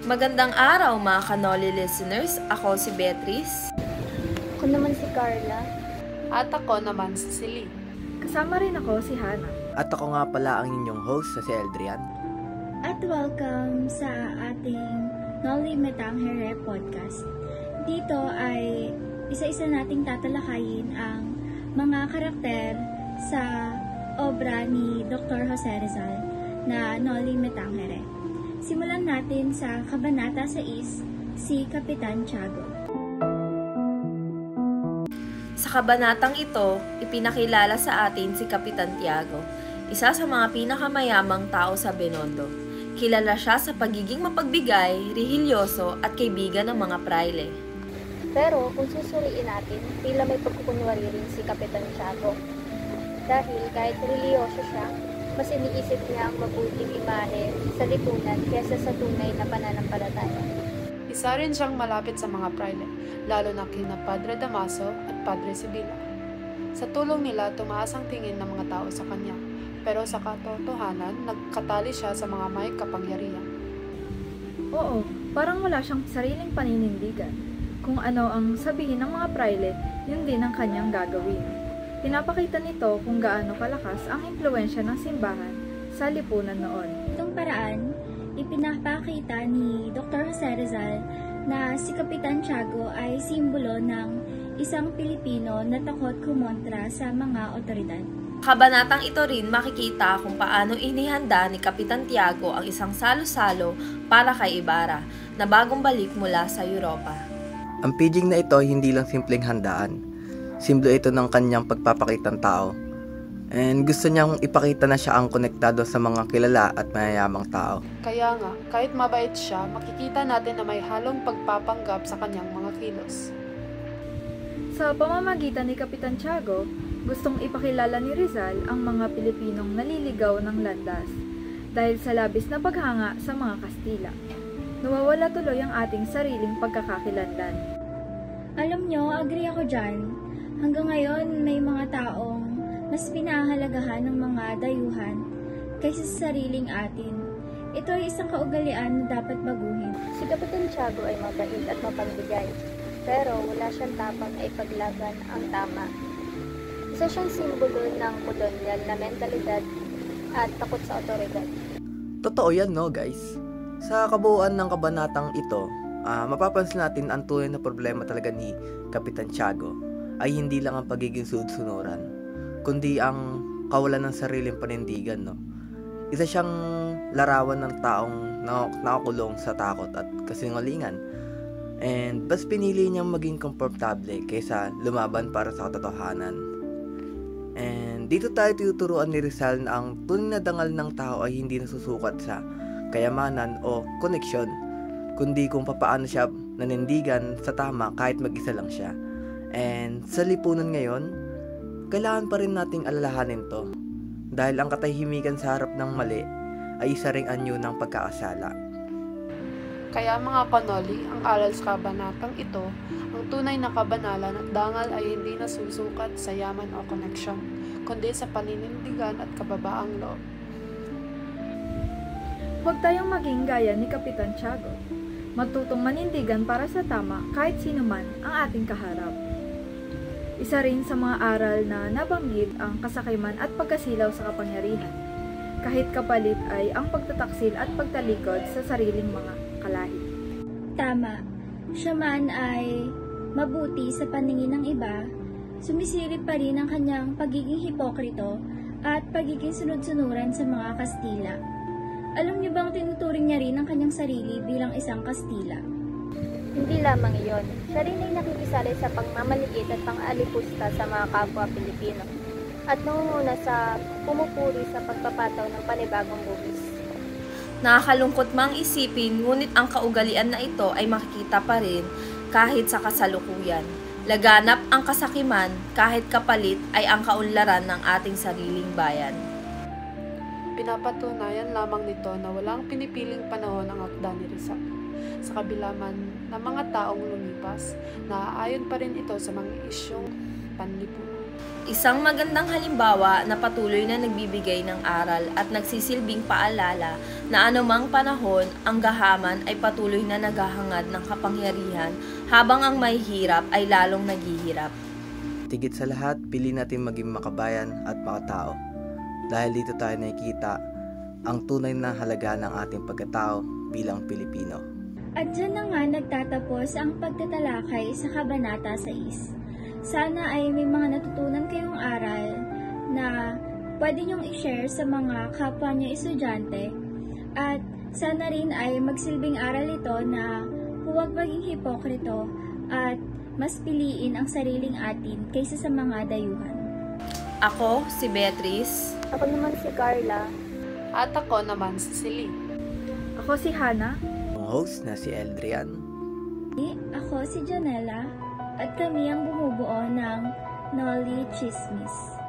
Magandang araw mga Kanoli listeners, ako si Beatrice. Ako naman si Carla. At ako naman si Celine. Kasama rin ako si Hannah. At ako nga pala ang inyong host sa si Eldrian. At welcome sa ating Noli Me Tangere podcast. Dito ay isa-isa nating tatalakayin ang mga karakter sa obra ni Dr. Jose Rizal na Noli Me Tangere. Simulan natin sa Kabanata 6, si Kapitan Tiago. Sa kabanatang ito, ipinakilala sa atin si Kapitan Tiago, isa sa mga pinakamayamang tao sa Binondo. Kilala siya sa pagiging mapagbigay, rehilyoso at kaibigan ng mga praile. Pero kung susuriin natin, tila may pagkukunwari rin si Kapitan Tiago. Dahil kahit religyoso siya, mas iniisip niya ang mabuting imahe sa lipunan kaysa sa tunay na pananampalataya. Isa rin siyang malapit sa mga praile, lalo na kina Padre Damaso at Padre Sibila. Sa tulong nila, tumaas ang tingin ng mga tao sa kanya, pero sa katotohanan, nagkatali siya sa mga may kapangyarihan. Oo, parang wala siyang sariling paninindigan. Kung ano ang sabihin ng mga praile, yun din ang kanyang gagawin. Pinapakita nito kung gaano kalakas ang impluwensya ng simbahan sa lipunan noon. Itong paraan, ipinapakita ni Dr. Jose Rizal na si Kapitan Tiago ay simbolo ng isang Pilipino na takot kumontra sa mga otoridad. Kabanatang ito rin makikita kung paano inihanda ni Kapitan Tiago ang isang salo-salo para kay Ibarra na bagong balik mula sa Europa. Ang pidging na ito hindi lang simpleng handaan. Simbolo ito ng kanyang pagpapakitang tao. And gusto niyang ipakita na siya ang konektado sa mga kilala at mayayamang tao. Kaya nga, kahit mabait siya, makikita natin na may halong pagpapanggap sa kanyang mga kilos. Sa pamamagitan ni Kapitan Tiago, gustong ipakilala ni Rizal ang mga Pilipinong naliligaw ng landas dahil sa labis na paghanga sa mga Kastila. Nawawala tuloy ang ating sariling pagkakakilanlan. Alam nyo, agree ako dyan. Hanggang ngayon, may mga taong mas pinahahalagahan ng mga dayuhan kaysa sa sariling atin. Ito ay isang kaugalian na dapat baguhin. Si Kapitan Tiago ay mabait at mapagbigay, pero wala siyang tapang na ipaglaban ang tama. Isa siyang simbolo ng kolonyal na mentalidad at takot sa otoridad. Totoo yan, no guys? Sa kabuuan ng kabanatang ito, mapapansin natin ang tunay na problema talaga ni Kapitan Tiago ay hindi lang ang pagiging sunod-sunuran, kundi ang kawalan ng sariling panindigan, no? Isa siyang larawan ng taong nakakulong sa takot at kasinungalingan. And mas pinili niyang maging komportable kaysa lumaban para sa katotohanan. And dito tayo tuturuan ni Rizal na ang tunay na dangal ng tao ay hindi nasusukat sa kayamanan o koneksyon, kundi kung papaano siya nanindigan sa tama kahit mag-isa lang siya. And sa lipunan ngayon, kailangan pa rin nating alalahanin to dahil ang katahimikan sa harap ng mali ay isa ring anyo ng pagkakasala. Kaya mga kanoli, ang aral sa kabanatang ito, ang tunay na kabanalan at dangal ay hindi nasusukat sa yaman o koneksyon, kundi sa paninindigan at kababaang loob. Huwag tayong maging gaya ni Kapitan Tiago. Matutong manindigan para sa tama kahit sino man ang ating kaharap. Isa rin sa mga aral na nabanggit ang kasakiman at pagkasilaw sa kapangyarihan. Kahit kapalit ay ang pagtataksil at pagtalikod sa sariling mga kalahi. Tama, siya man ay mabuti sa paningin ng iba, sumisilip pa rin ang kanyang pagiging hipokrito at pagiging sunod-sunuran sa mga Kastila. Alam niyo bang tinuturing niya rin ang kanyang sarili bilang isang Kastila? Hindi lamang iyon, siya rin ay nakikisali sa pagmamaliit at pang-alipusta sa mga kapwa Pilipino at nangunguna sa pumupuri sa pagpapataw ng panibagong buwis. Nakakalungkot mang isipin, ngunit ang kaugalian na ito ay makikita pa rin kahit sa kasalukuyan. Laganap ang kasakiman kahit kapalit ay ang kaunlaran ng ating sariling bayan. Pinapatunayan lamang nito na walang pinipiling panahon ang akda ni Rizal. Sa kabila man ng mga taong lumipas, naaayon pa rin ito sa mga isyong panlipunan. Isang magandang halimbawa na patuloy na nagbibigay ng aral at nagsisilbing paalala na anumang panahon ang gahaman ay patuloy na naghahangad ng kapangyarihan habang ang mahihirap ay lalong naghihirap. Tigit sa lahat, pili natin maging makabayan at makatao. Dahil dito tayo nakikita ang tunay na halaga ng ating pagkatao bilang Pilipino. At dyan na nga nagtatapos ang pagtatalakay sa Kabanata 6. Sana ay may mga natutunan kayong aral na pwede nyong i-share sa mga kapwa nyo estudyante at sana rin ay magsilbing aral ito na huwag maging hipokrito at mas piliin ang sariling atin kaysa sa mga dayuhan. Ako, si Beatrice. Ako naman si Carla. At ako naman si Celine. Ako si Hana. Ang host na si Eldrian. Ako si Janela at kami ang bumubuo ng Nolly Chismis.